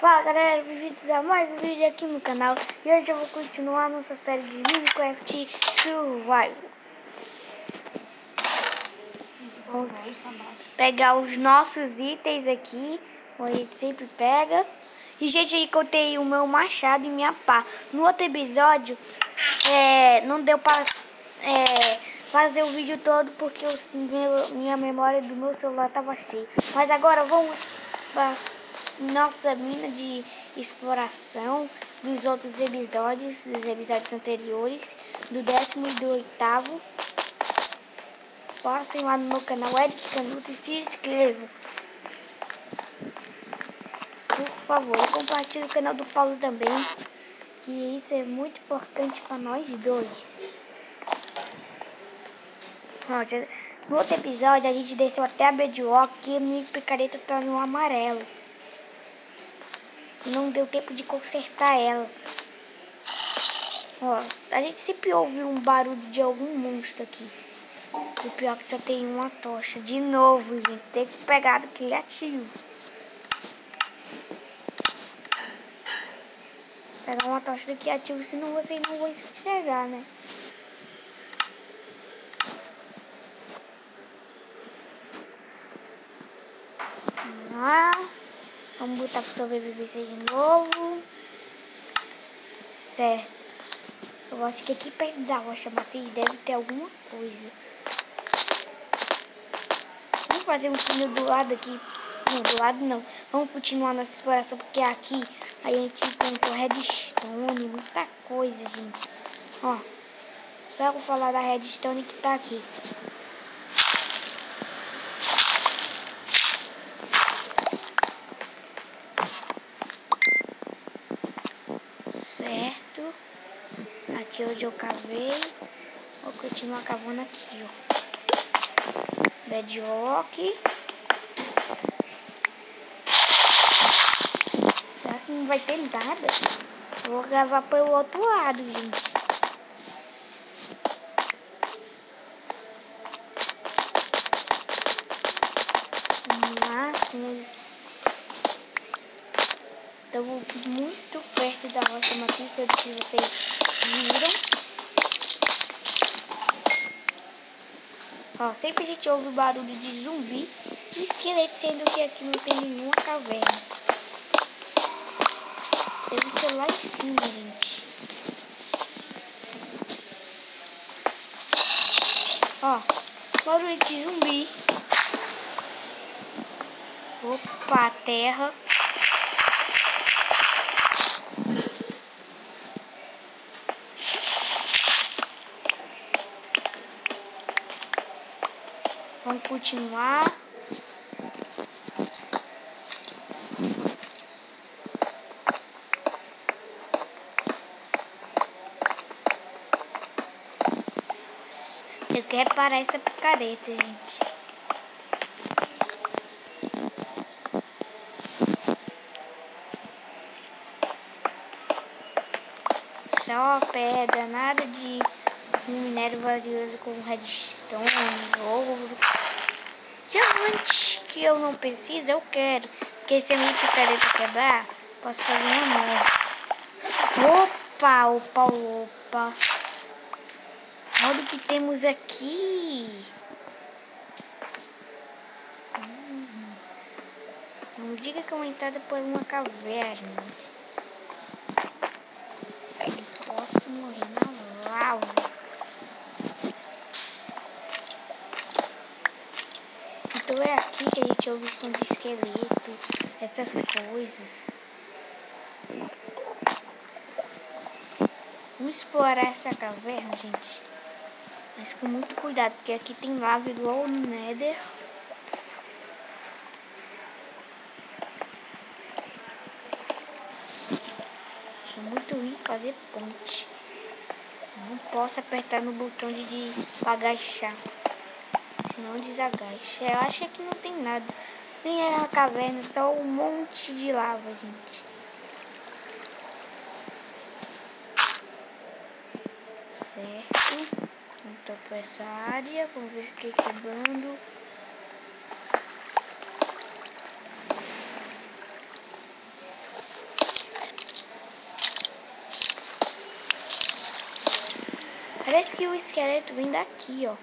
Fala galera, bem-vindos a mais um vídeo aqui no canal. E hoje eu vou continuar nossa série de Minecraft Survival. Vamos pegar os nossos itens aqui, como a gente sempre pega. E gente, aí contei o meu machado e minha pá. No outro episódio, não deu para fazer o vídeo todo porque minha memória do meu celular estava cheia. Mas agora vamos para nossa mina de exploração dos outros episódios, dos episódios anteriores, do 10º e do 8º. Passem lá no meu canal Eric Canuto e se inscrevam. Por favor, compartilhe o canal do Paulo também, que isso é muito importante para nós dois. No outro episódio a gente desceu até a Bedrock e a minha picareta tá no amarelo. Não deu tempo de consertar ela. Ó, a gente sempre ouve um barulho de algum monstro aqui. O pior é que só tem uma tocha. De novo, gente. Tem que pegar do criativo. Pegar uma tocha do criativo, senão vocês não vão enxergar, né? Vamos botar para sobrevivência de novo. Certo. Eu acho que aqui perto da rocha matriz deve ter alguma coisa. Vamos fazer um túnel do lado aqui. Não, do lado não. Vamos continuar nossa exploração, porque aqui a gente encontrou redstone, muita coisa, gente. Ó, só eu vou falar da redstone que tá aqui. Certo. Aqui onde eu cavei. Vou continuar cavando aqui, ó. Bedrock. Será que não vai ter nada? Eu vou gravar pelo outro lado, gente. Máximo. Estou muito perto da rocha matriz, que vocês viram. Ó, sempre a gente ouve o barulho de zumbi e esqueleto, sendo que aqui não tem nenhuma caverna. Deve ser lá em cima, gente. Ó, barulho de zumbi. Opa, terra. Vamos continuar. Eu quero reparar essa picareta, gente. Só pedra, nada de minério valioso como redstone, ouro. Diamante que eu não preciso, eu quero. Porque se a minha picareta quebrar, posso fazer uma nova. Opa, opa, opa. Olha o que temos aqui. Não diga que é uma entrada por uma caverna. Eu posso morrer na lava. Então é aqui que a gente ouve som de esqueleto, essas coisas. Vamos explorar essa caverna, gente. Mas com muito cuidado, porque aqui tem lava igual no Nether. Sou muito ruim em fazer ponte. Não posso apertar no botão de agachar. Senão desagacha. Eu acho que aqui não tem nada. Nem é uma caverna, só um monte de lava, gente. Certo. Então por essa área. Vamos ver o que é quebrando. Parece que o esqueleto vem daqui, ó.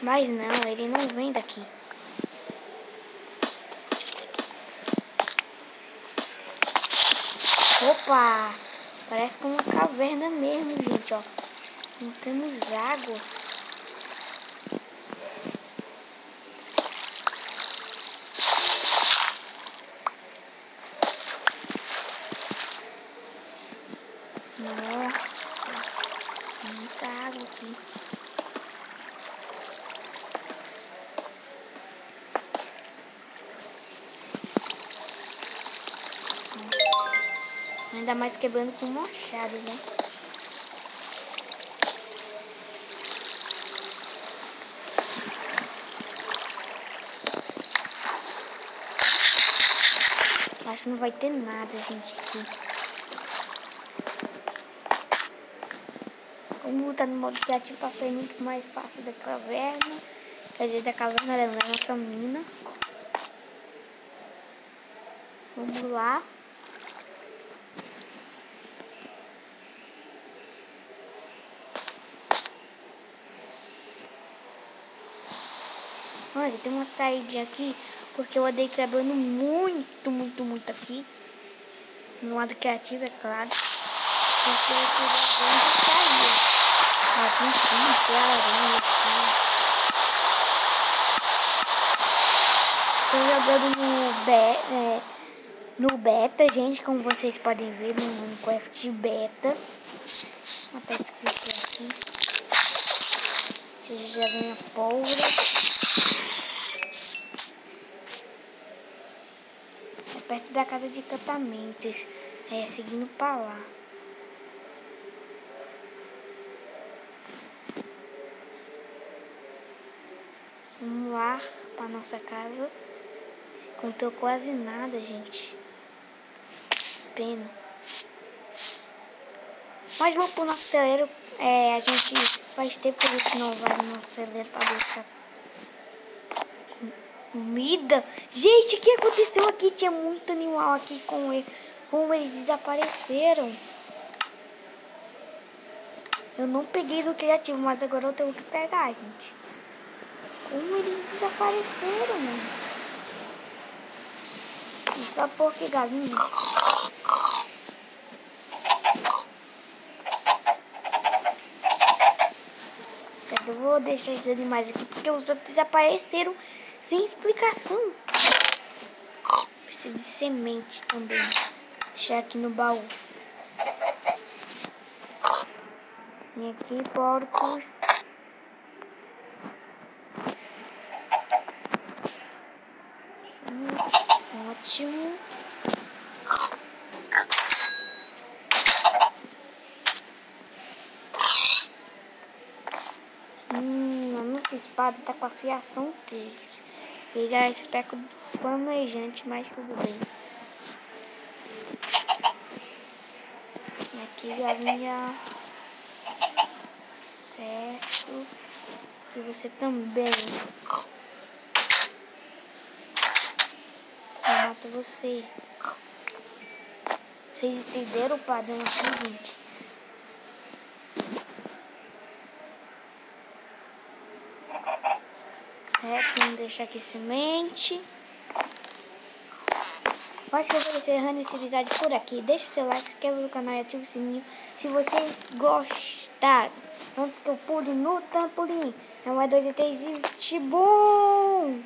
Mas não, ele não vem daqui. Opa! Parece como uma caverna mesmo, gente, ó. Não temos água. Nossa, muita água aqui. Ainda mais quebrando com machado, né? Acho que não vai ter nada, gente, aqui. Como tá no modo criativo, passei muito mais fácil da caverna. Quer dizer, da caverna da nossa mina. Vamos lá. Olha, tem uma saída aqui, porque eu andei quebrando muito aqui. No modo criativo, é claro. Porque eu queria ver onde saía. Aqui em cima, tem aranha aqui. Tô jogando no beta, gente, como vocês podem ver, no Minecraft beta. Tá escrito aqui. Já ganha pólvora. É perto da casa de encantamentos. É, seguindo pra lá. Vamos lá pra nossa casa. Contou quase nada, gente. Pena. Mas vamos pro nosso celeiro. A gente faz tempo que a gente não vai no nosso celeiro pra deixar comida. Gente, o que aconteceu aqui? Tinha muito animal aqui com ele. Como eles desapareceram. Eu não peguei do criativo, mas agora eu tenho que pegar, gente. Como eles desapareceram, mano. E só porque galinha. Certo, eu vou deixar esses animais aqui porque os outros desapareceram sem explicação. Preciso de semente também. Deixar aqui no baú. E aqui, porcos. Ótimo. A nossa espada tá com a afiação 3. Ele é especo planejante, mas tudo bem. E aqui, galinha. Certo. E você também. Eu mato você. Vocês entenderam o padrão aqui, gente? Certo, vamos deixar aqui semente. Acho que eu vou encerrando esse episódio por aqui. Deixa o seu like, se inscreva no canal e ativa o sininho. Se vocês gostaram, antes que eu pule no trampolim. É 1, 2 e 3 e tibum!